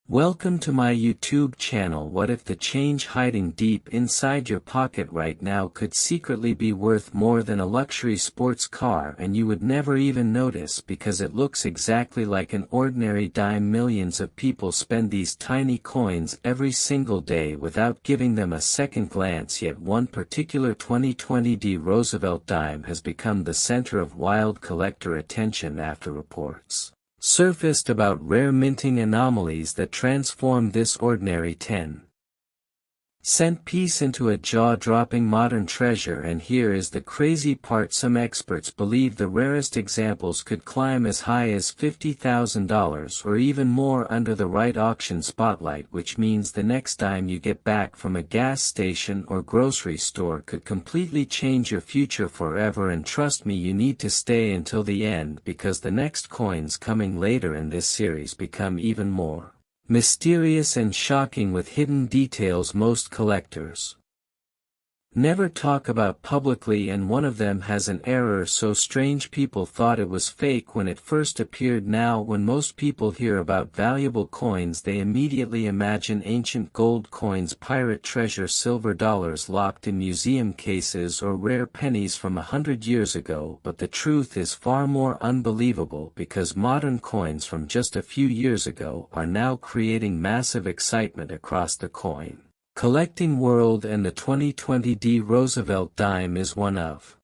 Welcome to my YouTube channel. What if the change hiding deep inside your pocket right now could secretly be worth more than a luxury sports car and you would never even notice because it looks exactly like an ordinary dime? Millions of people spend these tiny coins every single day without giving them a second glance, yet one particular 2020 P Roosevelt Dime has become the center of wild collector attention after reports surfaced about rare minting anomalies that transform this ordinary 10-cent piece into a jaw-dropping modern treasure. And here is the crazy part: some experts believe the rarest examples could climb as high as $50,000 or even more under the right auction spotlight, which means the next dime you get back from a gas station or grocery store could completely change your future forever. And trust me, you need to stay until the end because the next coins coming later in this series become even more mysterious and shocking, with hidden details most collectors never talk about publicly, and one of them has an error so strange people thought it was fake when it first appeared. Now when most people hear about valuable coins, they immediately imagine ancient gold coins, pirate treasure, silver dollars locked in museum cases, or rare pennies from 100 years ago. But the truth is far more unbelievable, because modern coins from just a few years ago are now creating massive excitement across the coin collecting world, and the 2020 P Roosevelt Dime is one of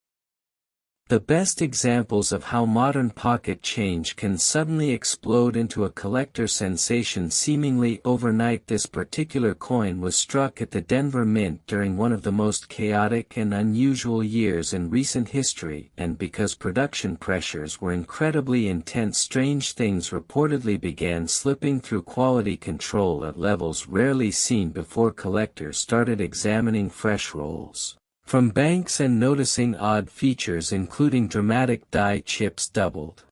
the best examples of how modern pocket change can suddenly explode into a collector sensation seemingly overnight. This particular coin was struck at the Denver Mint during one of the most chaotic and unusual years in recent history, and because production pressures were incredibly intense, strange things reportedly began slipping through quality control at levels rarely seen before. Collectors started examining fresh rolls from banks and noticing odd features, including dramatic die chips, doubled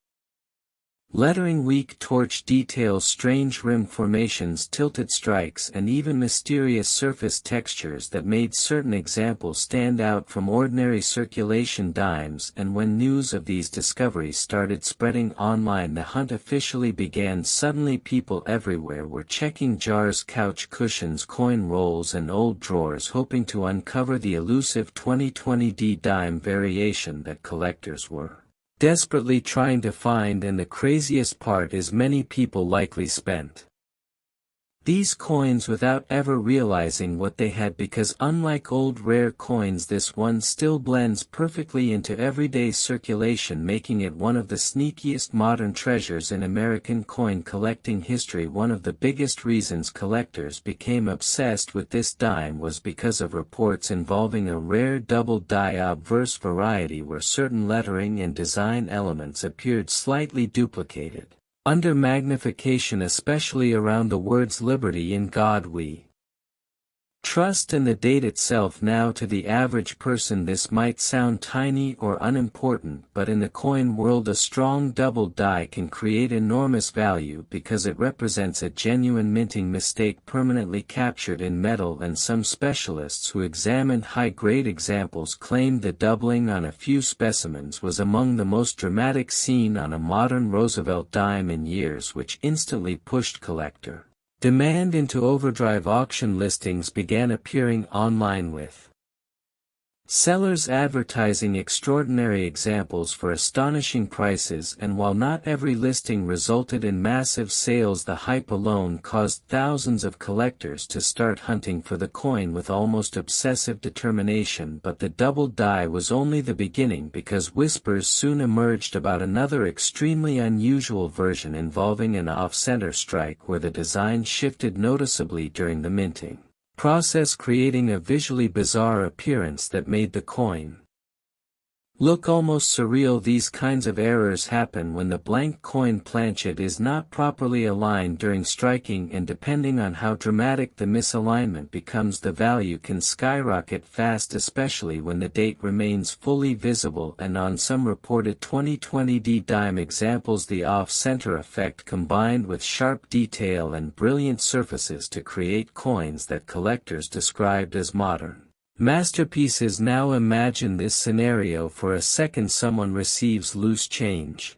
lettering, weak torch details, strange rim formations, tilted strikes, and even mysterious surface textures that made certain examples stand out from ordinary circulation dimes. And when news of these discoveries started spreading online, the hunt officially began. Suddenly people everywhere were checking jars, couch cushions, coin rolls, and old drawers, hoping to uncover the elusive 2020 P dime variation that collectors were desperately trying to find. And the craziest part is many people likely spent these coins without ever realizing what they had, because unlike old rare coins, this one still blends perfectly into everyday circulation, making it one of the sneakiest modern treasures in American coin collecting history. One of the biggest reasons collectors became obsessed with this dime was because of reports involving a rare double die obverse variety where certain lettering and design elements appeared slightly duplicated under magnification, especially around the words "Liberty in God We Trust" and the date itself. Now to the average person this might sound tiny or unimportant, but in the coin world a strong double die can create enormous value because it represents a genuine minting mistake permanently captured in metal. And some specialists who examined high-grade examples claimed the doubling on a few specimens was among the most dramatic seen on a modern Roosevelt dime in years, which instantly pushed collector demand into overdrive. Auction listings began appearing online with sellers advertising extraordinary examples for astonishing prices, and while not every listing resulted in massive sales, the hype alone caused thousands of collectors to start hunting for the coin with almost obsessive determination. But the double die was only the beginning, because whispers soon emerged about another extremely unusual version involving an off-center strike where the design shifted noticeably during the minting process, creating a visually bizarre appearance that made the coin look almost surreal. These kinds of errors happen when the blank coin planchet is not properly aligned during striking, and depending on how dramatic the misalignment becomes, the value can skyrocket fast, especially when the date remains fully visible. And on some reported 2020 P dime examples, the off-center effect combined with sharp detail and brilliant surfaces to create coins that collectors described as modern masterpieces. Now imagine this scenario for a second: someone receives loose change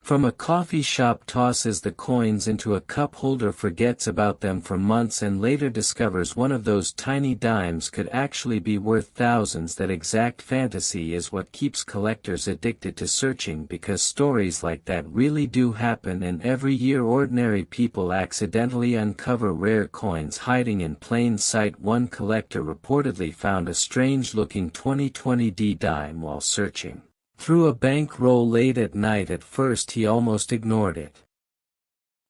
From a coffee shop tosses the coins into a cup holder, forgets about them for months, and later discovers one of those tiny dimes could actually be worth thousands. That exact fantasy is what keeps collectors addicted to searching, because stories like that really do happen, and every year ordinary people accidentally uncover rare coins hiding in plain sight. One collector reportedly found a strange-looking 2020 D dime while searching through a bankroll late at night. At first he almost ignored it,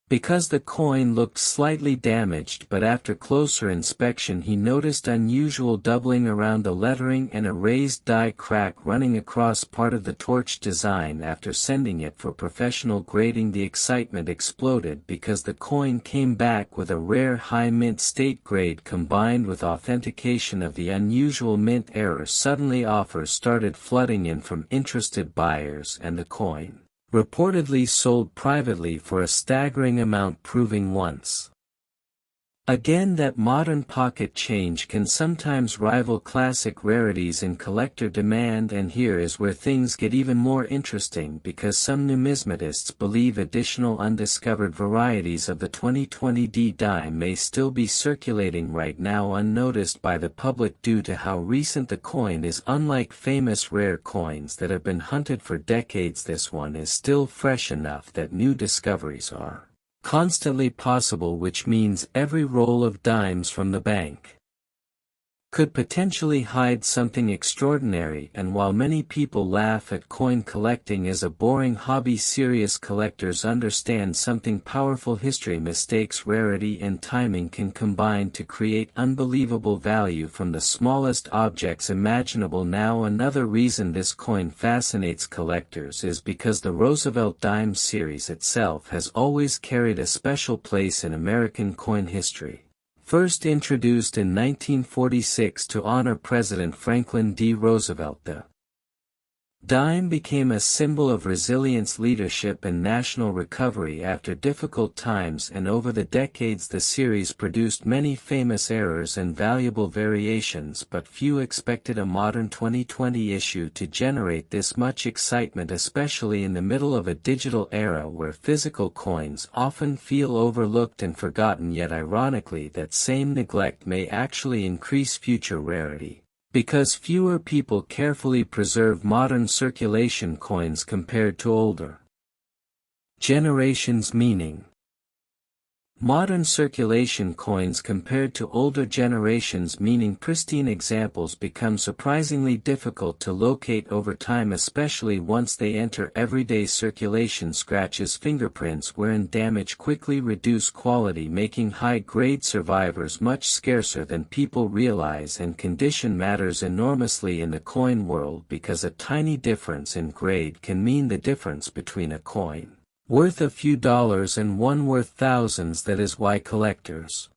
because the coin looked slightly damaged, but after closer inspection he noticed unusual doubling around the lettering and a raised die crack running across part of the torch design. After sending it for professional grading, the excitement exploded because the coin came back with a rare high mint state grade. Combined with authentication of the unusual mint error, suddenly offers started flooding in from interested buyers, and the coin reportedly sold privately for a staggering amount, proving once again that modern pocket change can sometimes rival classic rarities in collector demand. And here is where things get even more interesting, because some numismatists believe additional undiscovered varieties of the 2020 D dime may still be circulating right now unnoticed by the public due to how recent the coin is. Unlike famous rare coins that have been hunted for decades, this one is still fresh enough that new discoveries are constantly possible, which means every roll of dimes from the bank could potentially hide something extraordinary. And while many people laugh at coin collecting as a boring hobby, serious collectors understand something powerful. History, mistakes, rarity, and timing can combine to create unbelievable value from the smallest objects imaginable. Now, another reason this coin fascinates collectors is because the Roosevelt Dime series itself has always carried a special place in American coin history. First introduced in 1946 to honor President Franklin D. Roosevelt, the dime became a symbol of resilience, leadership, and national recovery after difficult times, and over the decades the series produced many famous errors and valuable variations, but few expected a modern 2020 issue to generate this much excitement, especially in the middle of a digital era where physical coins often feel overlooked and forgotten. Yet ironically, that same neglect may actually increase future rarity, because fewer people carefully preserve modern circulation coins compared to older generations. Meaning, modern circulation coins compared to older generations, meaning pristine examples, become surprisingly difficult to locate over time, especially once they enter everyday circulation. Scratches, fingerprints, wear and damage quickly reduce quality, making high-grade survivors much scarcer than people realize. And condition matters enormously in the coin world, because a tiny difference in grade can mean the difference between a coin worth a few dollars and one worth thousands. That is why collectors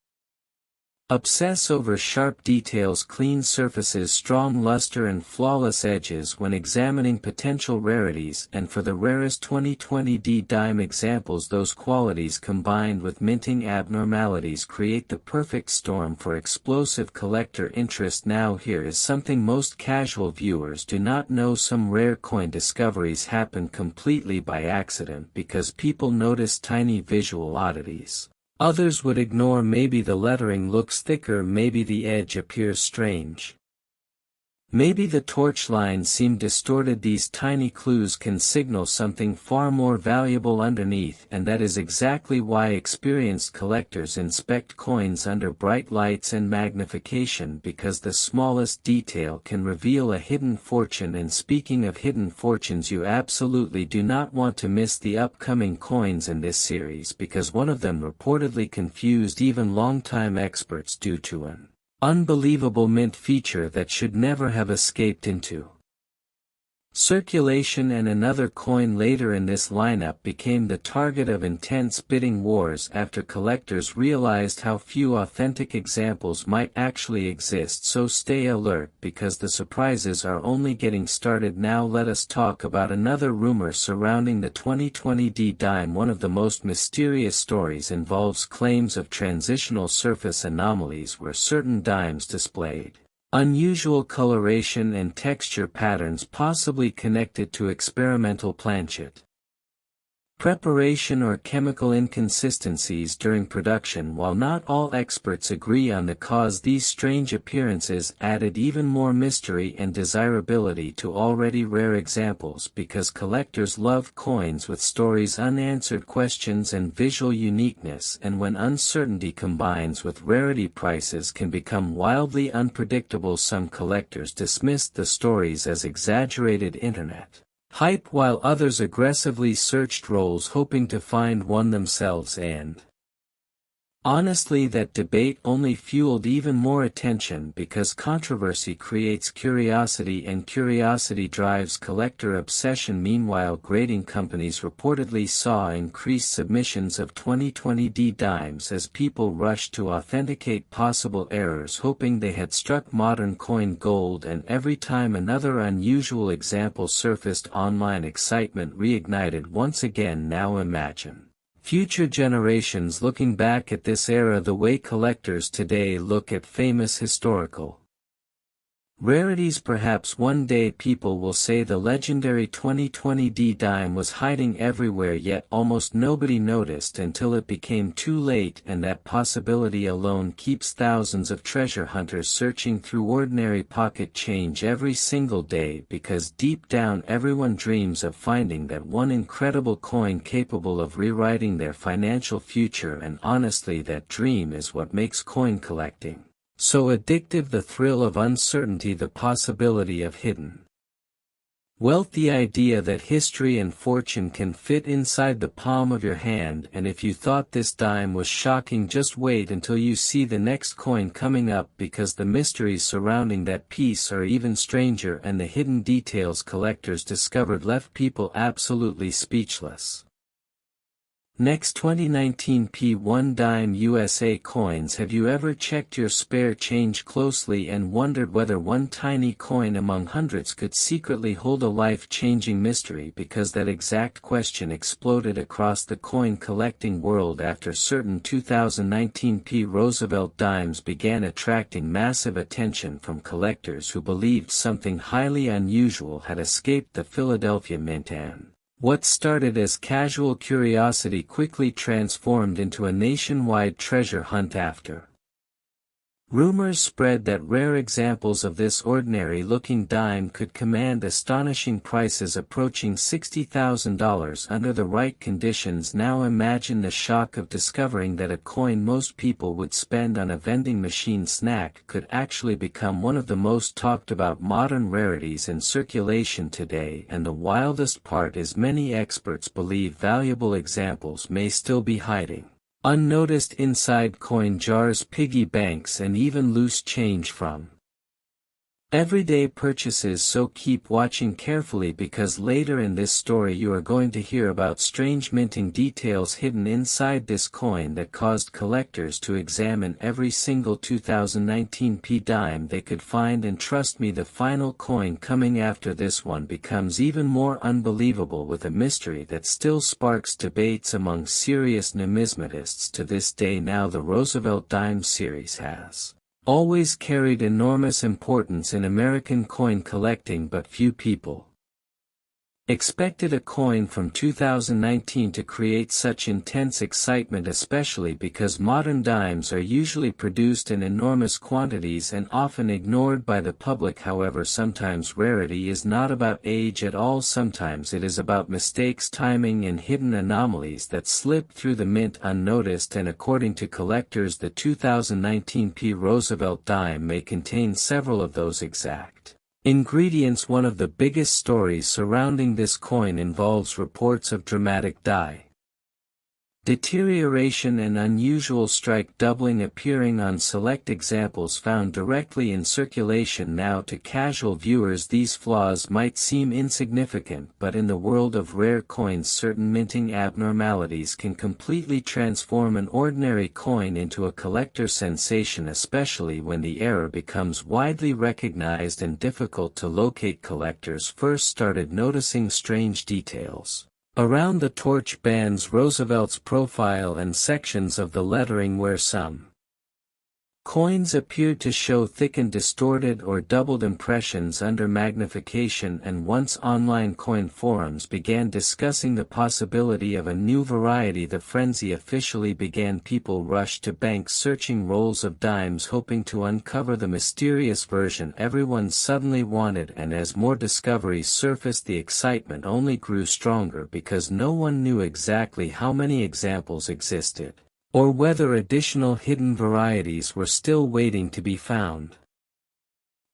obsess over sharp details, clean surfaces, strong luster, and flawless edges when examining potential rarities. And for the rarest 2020 D dime examples, those qualities combined with minting abnormalities create the perfect storm for explosive collector interest. Now, here is something most casual viewers do not know: some rare coin discoveries happen completely by accident because people notice tiny visual oddities others would ignore. Maybe the lettering looks thicker, maybe the edge appears strange, maybe the torch lines seem distorted. These tiny clues can signal something far more valuable underneath, and that is exactly why experienced collectors inspect coins under bright lights and magnification, because the smallest detail can reveal a hidden fortune. And speaking of hidden fortunes, you absolutely do not want to miss the upcoming coins in this series, because one of them reportedly confused even longtime experts due to an unbelievable mint feature that should never have escaped into circulation. And another coin later in this lineup became the target of intense bidding wars after collectors realized how few authentic examples might actually exist. So stay alert, because the surprises are only getting started. Now let us talk about another rumor surrounding the 2020 D dime. One of the most mysterious stories involves claims of transitional surface anomalies, where certain dimes displayed unusual coloration and texture patterns, possibly connected to experimental planchet Preparation or chemical inconsistencies during production. While not all experts agree on the cause, these strange appearances added even more mystery and desirability to already rare examples, because collectors love coins with stories, unanswered questions, and visual uniqueness, and when uncertainty combines with rarity, prices can become wildly unpredictable. Some collectors dismissed the stories as exaggerated internet hype, while others aggressively searched rolls hoping to find one themselves, and honestly, that debate only fueled even more attention, because controversy creates curiosity and curiosity drives collector obsession. Meanwhile, grading companies reportedly saw increased submissions of 2020 dimes as people rushed to authenticate possible errors, hoping they had struck modern coin gold, and every time another unusual example surfaced online, excitement reignited once again. Now imagine future generations looking back at this era the way collectors today look at famous historical rarities. Perhaps one day people will say the legendary 2020 dime was hiding everywhere, yet almost nobody noticed until it became too late, and that possibility alone keeps thousands of treasure hunters searching through ordinary pocket change every single day, because deep down everyone dreams of finding that one incredible coin capable of rewriting their financial future, and honestly, that dream is what makes coin collecting so addictive. The thrill of uncertainty, the possibility of hidden wealth, the idea that history and fortune can fit inside the palm of your hand. And if you thought this dime was shocking, just wait until you see the next coin coming up, because the mysteries surrounding that piece are even stranger, and the hidden details collectors discovered left people absolutely speechless. Next, 2019 P1 Dime USA coins. Have you ever checked your spare change closely and wondered whether one tiny coin among hundreds could secretly hold a life-changing mystery? Because that exact question exploded across the coin collecting world after certain 2019 P Roosevelt Dimes began attracting massive attention from collectors who believed something highly unusual had escaped the Philadelphia Mint, and what started as casual curiosity quickly transformed into a nationwide treasure hunt. After rumors spread that rare examples of this ordinary-looking dime could command astonishing prices approaching $60,000 under the right conditions, now imagine the shock of discovering that a coin most people would spend on a vending machine snack could actually become one of the most talked about modern rarities in circulation today. And the wildest part is, many experts believe valuable examples may still be hiding unnoticed inside coin jars, piggy banks, and even loose change from everyday purchases. So keep watching carefully, because later in this story you are going to hear about strange minting details hidden inside this coin that caused collectors to examine every single 2019 P dime they could find. And trust me, the final coin coming after this one becomes even more unbelievable, with a mystery that still sparks debates among serious numismatists to this day. Now, the Roosevelt Dime series has always carried enormous importance in American coin collecting, but few people expected a coin from 2019 to create such intense excitement, especially because modern dimes are usually produced in enormous quantities and often ignored by the public. However, sometimes rarity is not about age at all. Sometimes it is about mistakes, timing, and hidden anomalies that slip through the mint unnoticed. And according to collectors, the 2019 P Roosevelt dime may contain several of those exact ingredients. One of the biggest stories surrounding this coin involves reports of dramatic die deterioration and unusual strike doubling appearing on select examples found directly in circulation. Now, to casual viewers these flaws might seem insignificant, but in the world of rare coins certain minting abnormalities can completely transform an ordinary coin into a collector sensation, especially when the error becomes widely recognized and difficult to locate. Collectors first started noticing strange details around the torch bands, Roosevelt's profile, and sections of the lettering where some Coins appeared to show thickened, distorted or doubled impressions under magnification, and once online coin forums began discussing the possibility of a new variety, the frenzy officially began. People rushed to banks searching rolls of dimes hoping to uncover the mysterious version everyone suddenly wanted, and as more discoveries surfaced the excitement only grew stronger because no one knew exactly how many examples existed, or whether additional hidden varieties were still waiting to be found.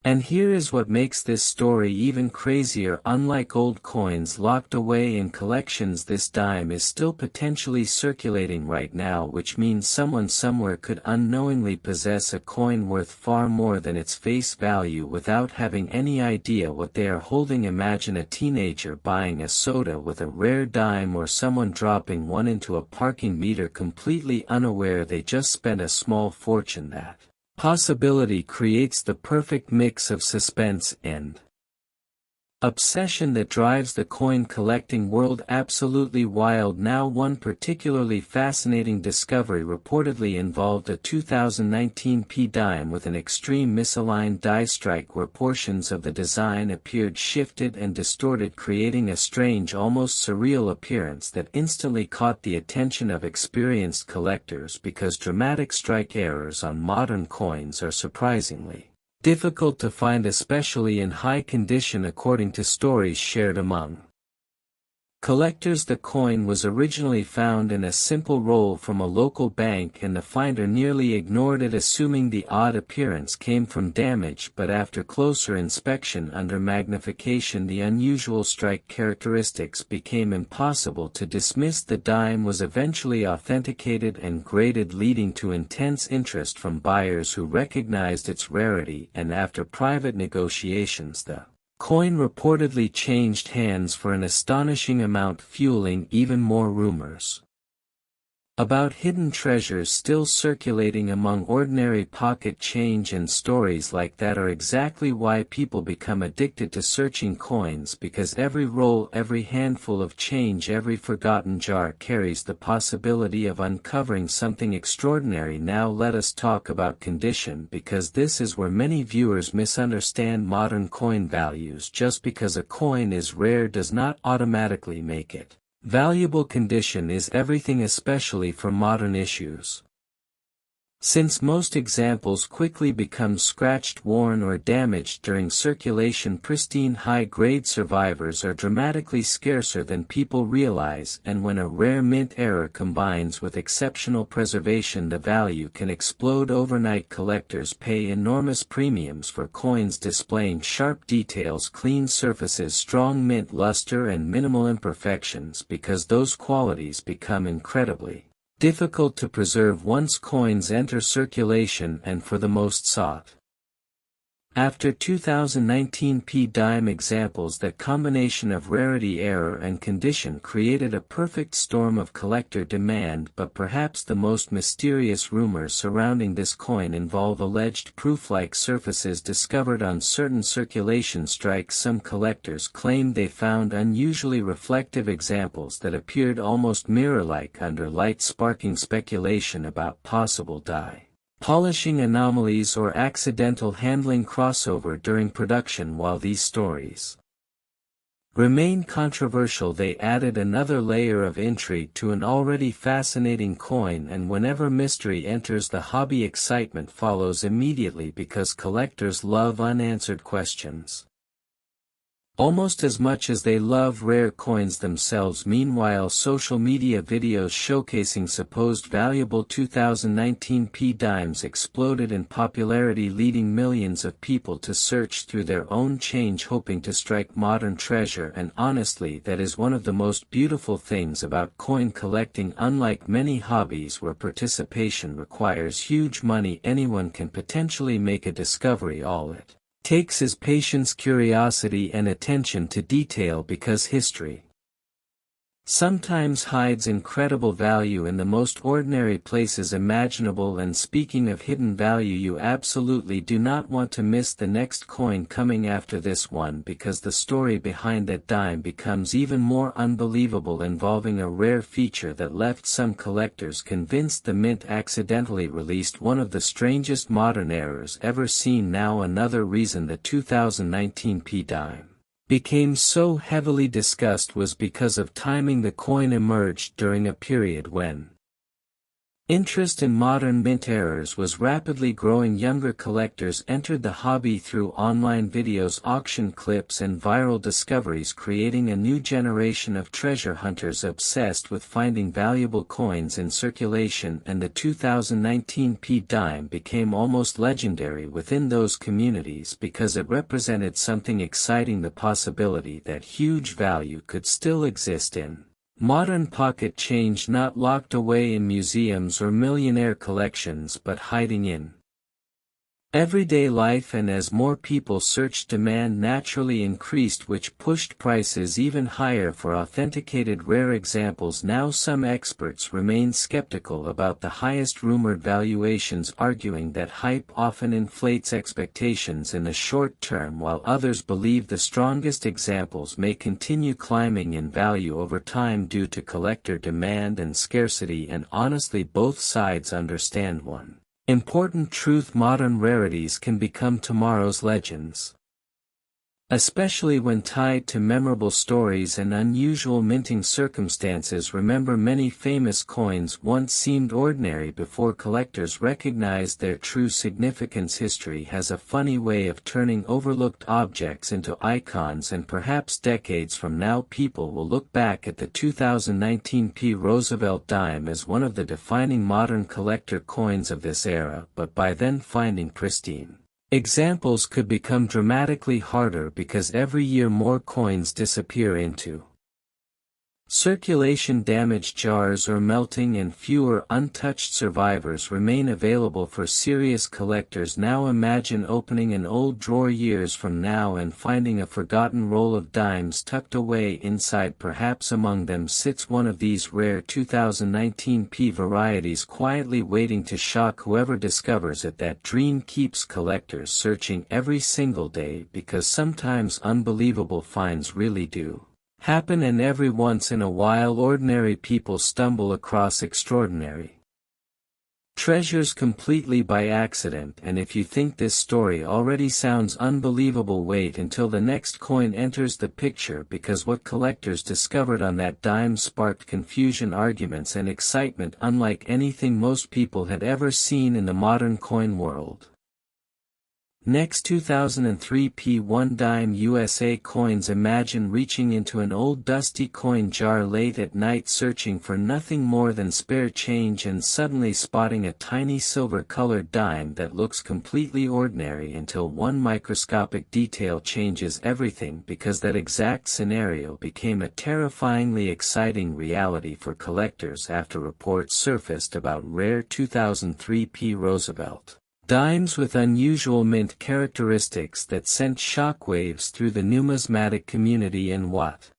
And here is what makes this story even crazier. Unlike old coins locked away in collections, this dime is still potentially circulating right now, which means someone somewhere could unknowingly possess a coin worth far more than its face value without having any idea what they are holding. Imagine a teenager buying a soda with a rare dime, or someone dropping one into a parking meter completely unaware they just spent a small fortune. That possibility creates the perfect mix of suspense and obsession that drives the coin collecting world absolutely wild. Now, one particularly fascinating discovery reportedly involved a 2019 P dime with an extreme misaligned die strike where portions of the design appeared shifted and distorted, creating a strange, almost surreal appearance that instantly caught the attention of experienced collectors, because dramatic strike errors on modern coins are surprisingly difficult to find, especially in high condition. According to stories shared among collectors, the coin was originally found in a simple roll from a local bank, and the finder nearly ignored it, assuming the odd appearance came from damage. But after closer inspection under magnification, the unusual strike characteristics became impossible to dismiss. The dime was eventually authenticated and graded, leading to intense interest from buyers who recognized its rarity, and after private negotiations, the coin reportedly changed hands for an astonishing amount, fueling even more rumors about hidden treasures still circulating among ordinary pocket change. And stories like that are exactly why people become addicted to searching coins, because every roll, every handful of change, every forgotten jar carries the possibility of uncovering something extraordinary. Now let us talk about condition, because this is where many viewers misunderstand modern coin values. Just because a coin is rare does not automatically make it valuable. Condition is everything, especially for modern issues. Since most examples quickly become scratched, worn or damaged during circulation, pristine high-grade survivors are dramatically scarcer than people realize, and when a rare mint error combines with exceptional preservation, the value can explode overnight. Collectors pay enormous premiums for coins displaying sharp details, clean surfaces, strong mint luster and minimal imperfections, because those qualities become incredibly difficult to preserve once coins enter circulation, and for the most sought after 2019 P dime examples, that combination of rarity, error and condition created a perfect storm of collector demand. But perhaps the most mysterious rumors surrounding this coin involve alleged proof-like surfaces discovered on certain circulation strikes. Some collectors claimed they found unusually reflective examples that appeared almost mirror-like under light, sparking speculation about possible die polishing anomalies or accidental handling crossover during production. While these stories remain controversial, they added another layer of intrigue to an already fascinating coin, and whenever mystery enters the hobby, excitement follows immediately, because collectors love unanswered questions almost as much as they love rare coins themselves. Meanwhile, social media videos showcasing supposed valuable 2019 P dimes exploded in popularity, leading millions of people to search through their own change hoping to strike modern treasure. And honestly, that is one of the most beautiful things about coin collecting. Unlike many hobbies where participation requires huge money, anyone can potentially make a discovery. All it takes is patience, curiosity and attention to detail, because history sometimes hides incredible value in the most ordinary places imaginable. And speaking of hidden value, you absolutely do not want to miss the next coin coming after this one, because the story behind that dime becomes even more unbelievable, involving a rare feature that left some collectors convinced the mint accidentally released one of the strangest modern errors ever seen. Now, another reason the 2019 P dime became so heavily discussed was because of timing. The coin emerged during a period when interest in modern mint errors was rapidly growing. Younger collectors entered the hobby through online videos, auction clips, and viral discoveries, creating a new generation of treasure hunters obsessed with finding valuable coins in circulation. And the 2019 P dime became almost legendary within those communities because it represented something exciting: the possibility that huge value could still exist in modern pocket change, not locked away in museums or millionaire collections, but hiding in everyday life. And as more people searched, demand naturally increased, which pushed prices even higher for authenticated rare examples. Now, some experts remain skeptical about the highest rumored valuations, arguing that hype often inflates expectations in the short term, while others believe the strongest examples may continue climbing in value over time due to collector demand and scarcity. And honestly, both sides understand one important truth: modern rarities can become tomorrow's legends, especially when tied to memorable stories and unusual minting circumstances. Remember, many famous coins once seemed ordinary before collectors recognized their true significance. History has a funny way of turning overlooked objects into icons, and perhaps decades from now people will look back at the 2019 P Roosevelt Dime as one of the defining modern collector coins of this era. But by then, finding pristine examples could become dramatically harder, because every year more coins disappear into circulation, damaged jars, or melting, and fewer untouched survivors remain available for serious collectors. Now imagine opening an old drawer years from now and finding a forgotten roll of dimes tucked away inside. Perhaps among them sits one of these rare 2019 P varieties, quietly waiting to shock whoever discovers it. That dream keeps collectors searching every single day, because sometimes unbelievable finds really do happen, and every once in a while ordinary people stumble across extraordinary treasures completely by accident. And if you think this story already sounds unbelievable, wait until the next coin enters the picture, because what collectors discovered on that dime sparked confusion, arguments, and excitement unlike anything most people had ever seen in the modern coin world. Next, 2003 P1 Dime USA coins. Imagine reaching into an old dusty coin jar late at night searching for nothing more than spare change, and suddenly spotting a tiny silver-colored dime that looks completely ordinary until one microscopic detail changes everything, because that exact scenario became a terrifyingly exciting reality for collectors after reports surfaced about rare 2003 P Roosevelt dimes with unusual mint characteristics that sent shockwaves through the numismatic community. And what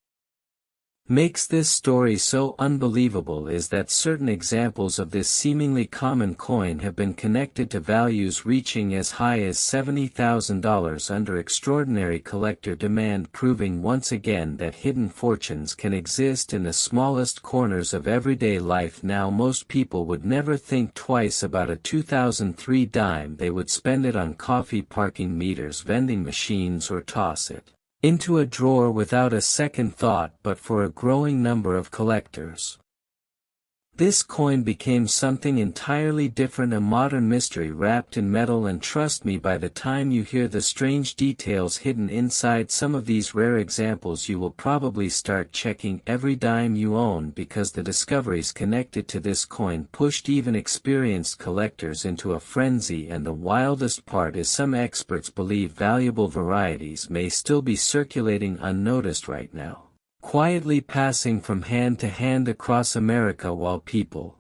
makes this story so unbelievable is that certain examples of this seemingly common coin have been connected to values reaching as high as $70,000 under extraordinary collector demand, proving once again that hidden fortunes can exist in the smallest corners of everyday life. Now, most people would never think twice about a 2003 dime. They would spend it on coffee, parking meters, vending machines, or toss it into a drawer without a second thought. But for a growing number of collectors, this coin became something entirely different, a modern mystery wrapped in metal. And trust me, by the time you hear the strange details hidden inside some of these rare examples, you will probably start checking every dime you own, because the discoveries connected to this coin pushed even experienced collectors into a frenzy. And the wildest part is, some experts believe valuable varieties may still be circulating unnoticed right now, quietly passing from hand to hand across America, while people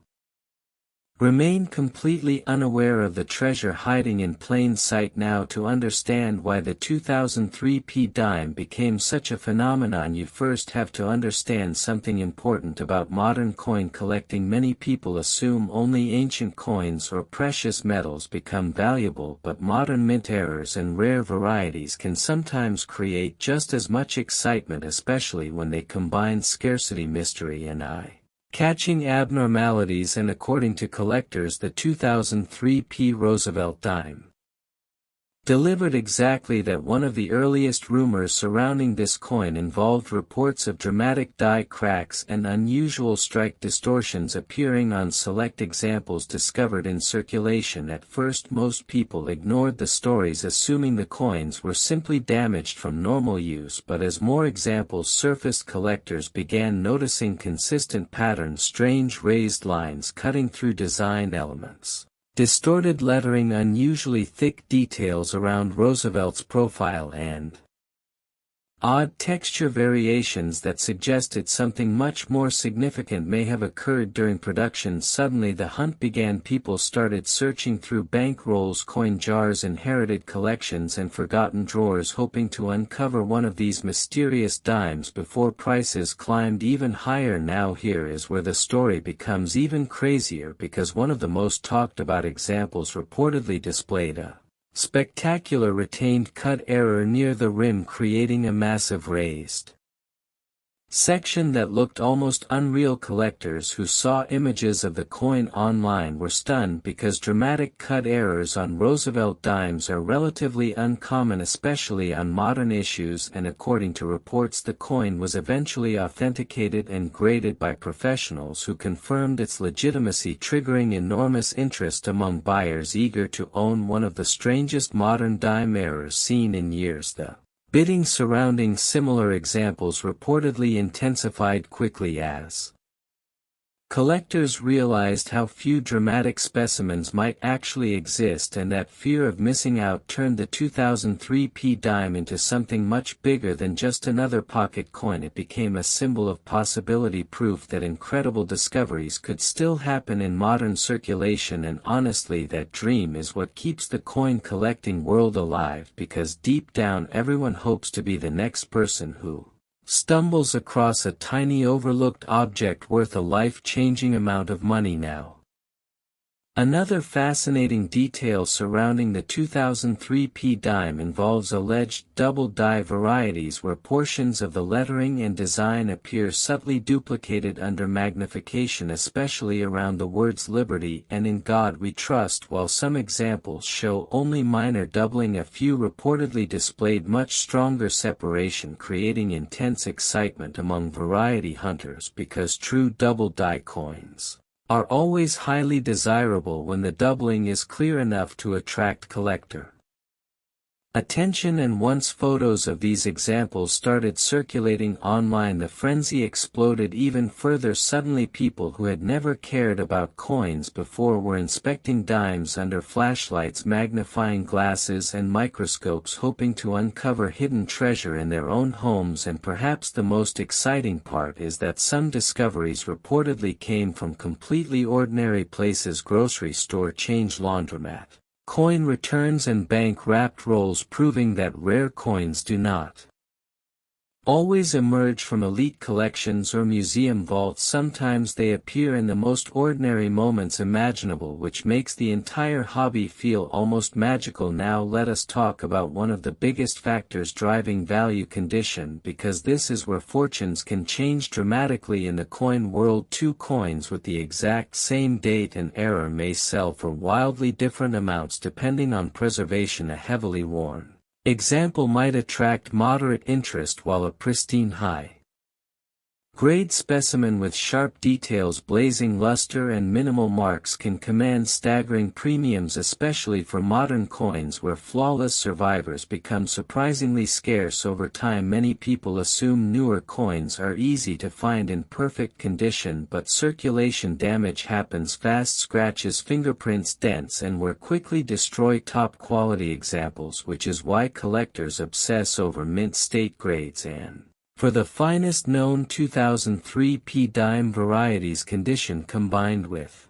Remain completely unaware of the treasure hiding in plain sight. Now, to understand why the 2003 P dime became such a phenomenon, you first have to understand something important about modern coin collecting. Many people assume only ancient coins or precious metals become valuable, but modern mint errors and rare varieties can sometimes create just as much excitement, especially when they combine scarcity, mystery, and eye-catching abnormalities. And according to collectors, the 2003 P Roosevelt Dime delivered exactly that. One of the earliest rumors surrounding this coin involved reports of dramatic die cracks and unusual strike distortions appearing on select examples discovered in circulation. At first, most people ignored the stories, assuming the coins were simply damaged from normal use, but as more examples surfaced, collectors began noticing consistent patterns, strange raised lines cutting through design elements, distorted lettering, unusually thick details around Roosevelt's profile, and odd texture variations that suggested something much more significant may have occurred during production. Suddenly the hunt began. People started searching through bank rolls, coin jars, inherited collections, and forgotten drawers, hoping to uncover one of these mysterious dimes before prices climbed even higher. Now here is where the story becomes even crazier, because one of the most talked about examples reportedly displayed a spectacular retained cut error near the rim, creating a massive raised section that looked almost unreal. Collectors who saw images of the coin online were stunned, because dramatic cut errors on Roosevelt dimes are relatively uncommon, especially on modern issues. And according to reports, the coin was eventually authenticated and graded by professionals who confirmed its legitimacy, triggering enormous interest among buyers eager to own one of the strangest modern dime errors seen in years. The bidding surrounding similar examples reportedly intensified quickly as collectors realized how few dramatic specimens might actually exist, and that fear of missing out turned the 2003 P dime into something much bigger than just another pocket coin. It became a symbol of possibility, proof that incredible discoveries could still happen in modern circulation. And honestly, that dream is what keeps the coin collecting world alive, because deep down everyone hopes to be the next person who stumbles across a tiny overlooked object worth a life-changing amount of money. Now, another fascinating detail surrounding the 2003 P dime involves alleged double die varieties, where portions of the lettering and design appear subtly duplicated under magnification, especially around the words "Liberty" and "In God We Trust," while some examples show only minor doubling. A few reportedly displayed much stronger separation, creating intense excitement among variety hunters, because true double die coins are always highly desirable when the doubling is clear enough to attract collector attention. And once photos of these examples started circulating online, the frenzy exploded even further. Suddenly, people who had never cared about coins before were inspecting dimes under flashlights, magnifying glasses, and microscopes, hoping to uncover hidden treasure in their own homes. And perhaps the most exciting part is that some discoveries reportedly came from completely ordinary places: grocery store change, laundromat, coin returns, and bank-wrapped rolls, proving that rare coins do not always emerge from elite collections or museum vaults. Sometimes they appear in the most ordinary moments imaginable, which makes the entire hobby feel almost magical. Now let us talk about one of the biggest factors driving value: condition, because this is where fortunes can change dramatically in the coin world. Two coins with the exact same date and era may sell for wildly different amounts depending on preservation. A heavily worn example might attract moderate interest, while a pristine high-grade specimen with sharp details, blazing luster, and minimal marks can command staggering premiums, especially for modern coins where flawless survivors become surprisingly scarce over time. Many people assume newer coins are easy to find in perfect condition, but circulation damage happens fast. Scratches, fingerprints, dents, and wear quickly destroy top-quality examples, which is why collectors obsess over mint state grades. And for the finest known 2003 P dime varieties, condition combined with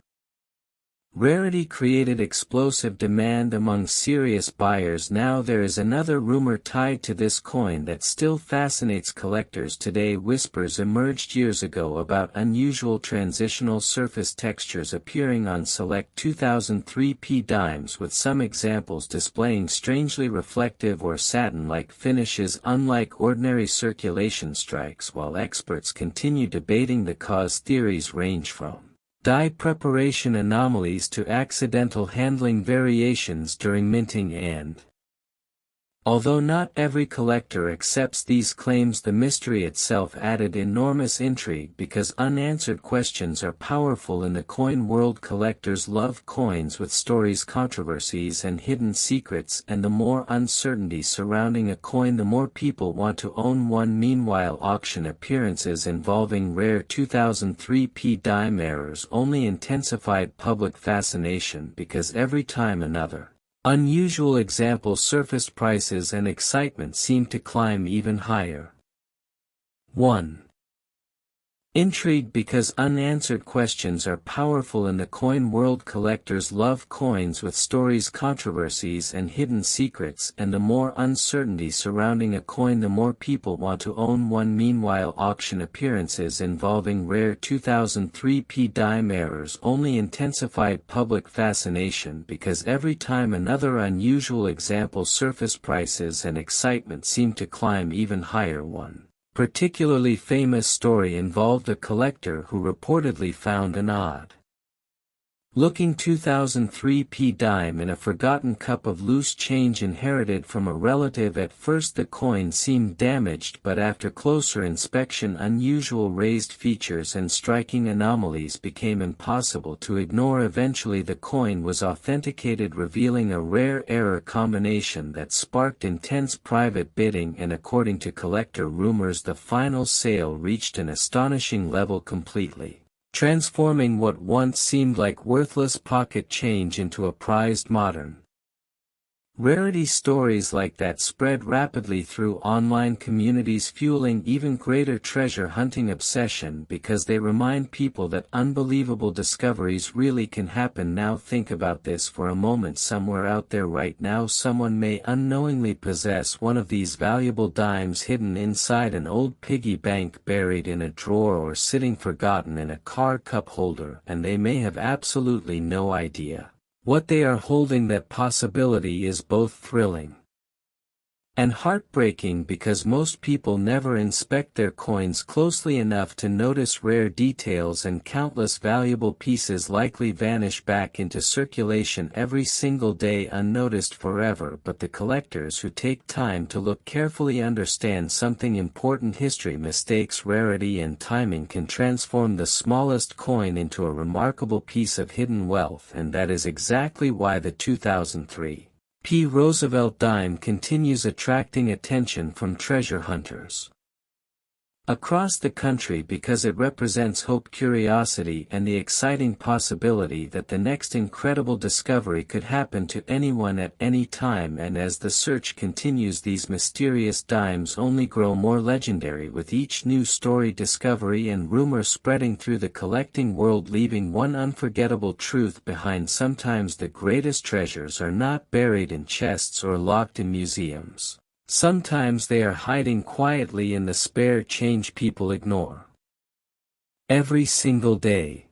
Rarity created explosive demand among serious buyers. Now there is another rumor tied to this coin that still fascinates collectors today. Whispers emerged years ago about unusual transitional surface textures appearing on select 2003 P dimes, with some examples displaying strangely reflective or satin-like finishes unlike ordinary circulation strikes. While experts continue debating the cause, theories range from die preparation anomalies to accidental handling variations during minting, and although not every collector accepts these claims, the mystery itself added enormous intrigue because unanswered questions are powerful in the coin world. Collectors love coins with stories, controversies, and hidden secrets, and the more uncertainty surrounding a coin, the more people want to own one. Meanwhile, auction appearances involving rare 2003 P dime errors only intensified public fascination because every time another unusual example surfaced, prices and excitement seemed to climb even higher. 1. Intrigue because unanswered questions are powerful in the coin world. Collectors love coins with stories, controversies, and hidden secrets, and the more uncertainty surrounding a coin, the more people want to own one. Meanwhile, auction appearances involving rare 2003 P dime errors only intensified public fascination because every time another unusual example surfaced, prices and excitement seemed to climb even higher. 1 particularly famous story involved a collector who reportedly found an odd looking 2003 P dime in a forgotten cup of loose change inherited from a relative. At first the coin seemed damaged, but after closer inspection, unusual raised features and striking anomalies became impossible to ignore. Eventually the coin was authenticated, revealing a rare error combination that sparked intense private bidding, and according to collector rumors, the final sale reached an astonishing level, completely transforming what once seemed like worthless pocket change into a prized modern rarity. Stories like that spread rapidly through online communities, fueling even greater treasure hunting obsession because they remind people that unbelievable discoveries really can happen. Now think about this for a moment. Somewhere out there right now, someone may unknowingly possess one of these valuable dimes hidden inside an old piggy bank, buried in a drawer, or sitting forgotten in a car cup holder, and they may have absolutely no idea what they are holding. That possibility is both thrilling and heartbreaking because most people never inspect their coins closely enough to notice rare details, and countless valuable pieces likely vanish back into circulation every single day unnoticed forever. But the collectors who take time to look carefully understand something important: history, mistakes, rarity, and timing can transform the smallest coin into a remarkable piece of hidden wealth. And that is exactly why the 2003 P Roosevelt Dime continues attracting attention from treasure hunters across the country, because it represents hope, curiosity, and the exciting possibility that the next incredible discovery could happen to anyone at any time. And as the search continues, these mysterious dimes only grow more legendary, with each new story, discovery, and rumor spreading through the collecting world, leaving one unforgettable truth behind: sometimes the greatest treasures are not buried in chests or locked in museums. Sometimes they are hiding quietly in the spare change people ignore every single day.